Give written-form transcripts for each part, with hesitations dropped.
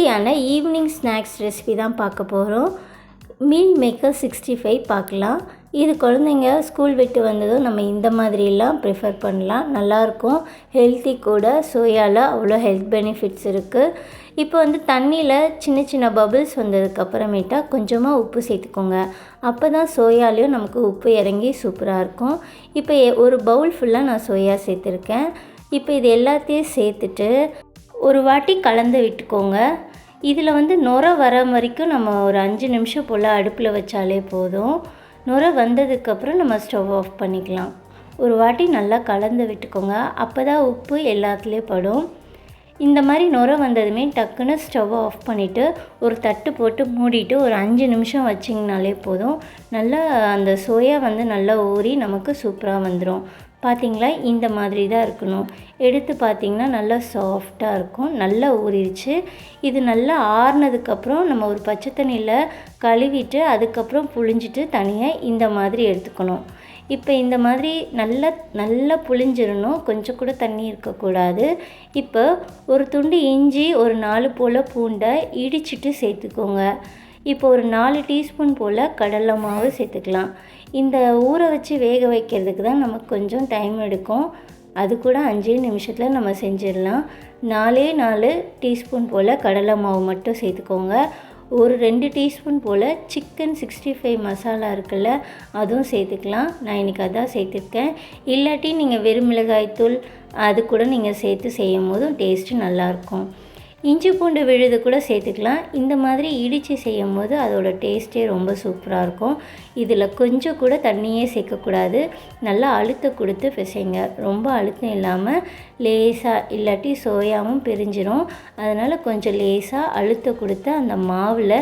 ஹெல்த்தியான evening snacks recipe தான் பார்க்க போகிறோம். மீல் மேக்கர் 65 பார்க்கலாம். இது குழந்தைங்க ஸ்கூல் விட்டு வந்ததும் நம்ம இந்த மாதிரிலாம் ப்ரிஃபர் பண்ணலாம். நல்லாயிருக்கும், ஹெல்த்தி கூட. சோயாவில் அவ்வளோ ஹெல்த் பெனிஃபிட்ஸ் இருக்குது. இப்போ தண்ணியில் சின்ன சின்ன பபிள்ஸ் வந்ததுக்கப்புறமேட்டா கொஞ்சமாக உப்பு சேர்த்துக்கோங்க. அப்போ தான் சோயாலையும் நமக்கு உப்பு இறங்கி சூப்பராக இருக்கும். இப்போ ஒரு பவுல் ஃபுல்லாக நான் சோயா சேர்த்துருக்கேன். இப்போ இது எல்லாத்தையும் சேர்த்துட்டு ஒரு வாட்டி கலந்து விட்டுக்கோங்க. இதில் நுரை வர வரைக்கும் நம்ம ஒரு 5 நிமிஷம் போல் அடுப்பில் வச்சாலே போதும். நுரை வந்ததுக்கப்புறம் நம்ம ஸ்டவ் ஆஃப் பண்ணிக்கலாம். ஒரு வாட்டி நல்லா கலந்து விட்டுக்கோங்க. அப்போ தான் உப்பு எல்லாத்துலேயும் படும். இந்த மாதிரி நுரை வந்ததுமே டக்குன்னு ஸ்டவ் ஆஃப் பண்ணிவிட்டு ஒரு தட்டு போட்டு மூடிட்டு ஒரு 5 நிமிஷம் வச்சிங்கனாலே போதும். நல்லா அந்த சோயா நல்லா ஊறி நமக்கு சூப்பராக வந்துடும். பார்த்திங்களா, இந்த மாதிரி தான் இருக்கணும். எடுத்து பார்த்திங்கன்னா நல்லா சாஃப்டாக இருக்கும். நல்லா ஊறிடுச்சு. இது நல்லா ஆறுனதுக்கப்புறம் நம்ம ஒரு பச்சை தண்ணியில் கழுவிட்டு அதுக்கப்புறம் புழிஞ்சிட்டு தனியாக இந்த மாதிரி எடுத்துக்கணும். இப்போ இந்த மாதிரி நல்லா புழிஞ்சிடணும். கொஞ்சம் கூட தண்ணி இருக்கக்கூடாது. இப்போ ஒரு துண்டு இஞ்சி, ஒரு 4 போல் பூண்டை இடிச்சிட்டு சேர்த்துக்கோங்க. இப்போ ஒரு 4 டீஸ்பூன் போல் கடலை மாவு சேர்த்துக்கலாம். இந்த ஊற வச்சு வேக வைக்கிறதுக்கு தான் நமக்கு கொஞ்சம் டைம் எடுக்கும். அது கூட 5 நிமிஷத்தில் நம்ம செஞ்சிடலாம். 4 டீஸ்பூன் போல் கடலை மாவு மட்டும் சேர்த்துக்கோங்க. ஒரு 2 டீஸ்பூன் போல் சிக்கன் 65 மசாலா இருக்குல்ல, அதுவும் சேர்த்துக்கலாம். நான் இன்றைக்கி அதான் சேர்த்துருக்கேன். இல்லாட்டி நீங்கள் வெறும் மிளகாய்த்தூள் அது கூட நீங்கள் சேர்த்து செய்யும் போதும் டேஸ்ட்டு நல்லாயிருக்கும். இஞ்சி பூண்டு விழுது கூட சேர்த்துக்கலாம். இந்த மாதிரி இடித்து செய்யும் போது அதோடய டேஸ்ட்டே ரொம்ப சூப்பராக இருக்கும். இதில் கொஞ்சம் கூட தண்ணியே சேர்க்கக்கூடாது. நல்லா அழுத்தம் கொடுத்து பிசைங்க. ரொம்ப அழுத்தம் இல்லாமல் லேசாக, இல்லாட்டி சோயாவும் பிரிஞ்சிடும். அதனால் கொஞ்சம் லேசாக அழுத்தம் கொடுத்து அந்த மாவில்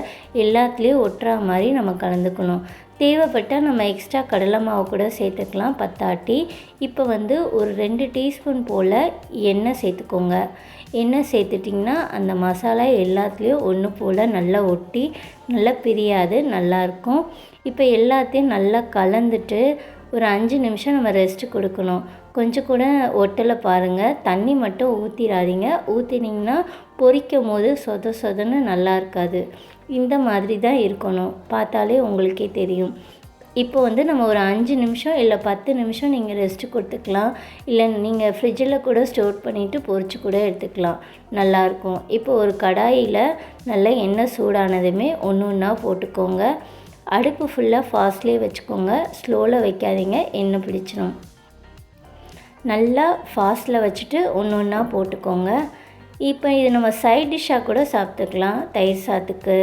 எல்லாத்துலேயும் ஒட்டுறா மாதிரி நம்ம கலந்துக்கணும். தேவைப்பட்டால் நம்ம எக்ஸ்ட்ரா கடலை மாவு கூட சேர்த்துக்கலாம் பத்தாட்டி. இப்போ ஒரு 2 டீஸ்பூன் போல் எண்ணெய் சேர்த்துக்கோங்க. எண்ணெய் சேர்த்துட்டிங்கன்னா அந்த மசாலா எல்லாத்துலேயும் ஒன்று போல் நல்லா ஒட்டி நல்லா பிரியாது, நல்லாயிருக்கும். இப்போ எல்லாத்தையும் நல்லா கலந்துட்டு ஒரு 5 நிமிஷம் நம்ம ரெஸ்ட்டு கொடுக்கணும். கொஞ்சம் கூட ஒட்டலை பாருங்கள். தண்ணி மட்டும் ஊற்றிடாதீங்க. ஊற்றினீங்கன்னா பொரிக்கும் போது சொதன்னு நல்லா இருக்காது. இந்த மாதிரி தான் இருக்கணும். பார்த்தாலே உங்களுக்கே தெரியும். இப்போ நம்ம ஒரு 5 நிமிஷம் இல்லை 10 நிமிஷம் நீங்கள் ரெஸ்ட்டு கொடுத்துக்கலாம். இல்லை நீங்கள் ஃப்ரிட்ஜில் கூட ஸ்டோர் பண்ணிவிட்டு பொரிச்சு கூட எடுத்துக்கலாம். நல்லாயிருக்கும். இப்போ ஒரு கடாயில் நல்லா எண்ணெய் சூடானதுமே ஒன்றா போட்டுக்கோங்க. அடுப்பு ஃபுல்லாக ஃபாஸ்ட்லேயே வச்சுக்கோங்க. ஸ்லோவில் வைக்காதீங்க, எண்ணெய் பிடிச்சிடும். நல்லா ஃபாஸ்ட்டில் வச்சுட்டு ஒன்றா போட்டுக்கோங்க. இப்போ இது நம்ம சைட் டிஷ்ஷாக கூட சாப்பிட்டுக்கலாம். தயிர் சாதத்துக்கு,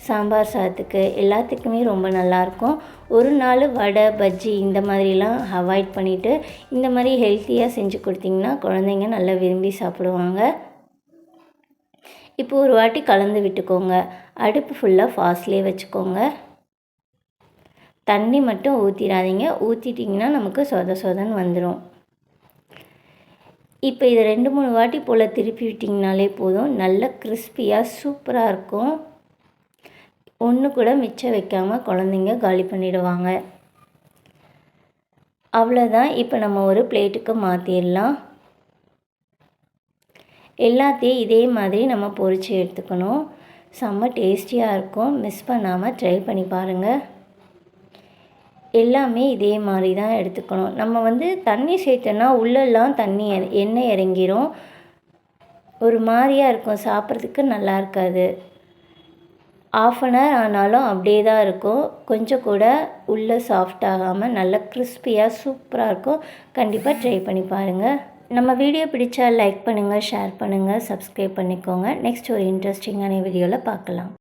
சாம்பார் சாதத்துக்கு எல்லாத்துக்குமே ரொம்ப நல்லாயிருக்கும். ஒரு நாள் வடை, பஜ்ஜி இந்த மாதிரிலாம் அவாய்ட் பண்ணிவிட்டு இந்த மாதிரி ஹெல்த்தியாக செஞ்சு கொடுத்திங்கன்னா குழந்தைங்க நல்லா விரும்பி சாப்பிடுவாங்க. இப்போ ஒரு வாட்டி கலந்து விட்டுக்கோங்க. அடுப்பு ஃபுல்லாக ஃபாஸ்ட்லேயே வச்சுக்கோங்க. தண்ணி மட்டும் ஊற்றிடாதீங்க. ஊற்றிட்டிங்கன்னா நமக்கு சொதன்னு வந்துடும். இப்போ இதை 2-3 வாட்டி போல் திருப்பி விட்டிங்கனாலே போதும். நல்ல கிறிஸ்பியாக சூப்பராக இருக்கும். ஒன்று கூட மிச்சம் வைக்காமல் குழந்தைங்க காலி பண்ணிவிடுவாங்க. அவ்வளோதான். இப்போ நம்ம ஒரு பிளேட்டுக்கு மாற்றிடலாம். எல்லாத்தையும் இதே மாதிரி நம்ம பொரித்து எடுத்துக்கணும். செம்ம டேஸ்டியாக இருக்கும். மிஸ் பண்ணாமல் ட்ரை பண்ணி பாருங்கள். எல்லாமே இதே மாதிரி தான் எடுத்துக்கணும். நம்ம தண்ணி சேர்த்தோன்னா உள்ளெல்லாம் தண்ணி எண்ணெய் இறங்கிரும். ஒரு மாதிரியாக இருக்கும், சாப்பிட்றதுக்கு நல்லா இருக்காது. 1/2 அன் ஹவர் ஆனாலும் அப்படியே தான் இருக்கும். கொஞ்சம் கூட உள்ளே சாஃப்ட் ஆகாமல் நல்லா கிறிஸ்பியாக சூப்பராக இருக்கும். கண்டிப்பாக ட்ரை பண்ணி பாருங்கள். நம்ம வீடியோ பிடிச்சா லைக் பண்ணுங்கள், ஷேர் பண்ணுங்கள், சப்ஸ்கிரைப் பண்ணிக்கோங்க. நெக்ஸ்ட் ஒரு இன்ட்ரெஸ்டிங்கான வீடியோவில் பார்க்கலாம்.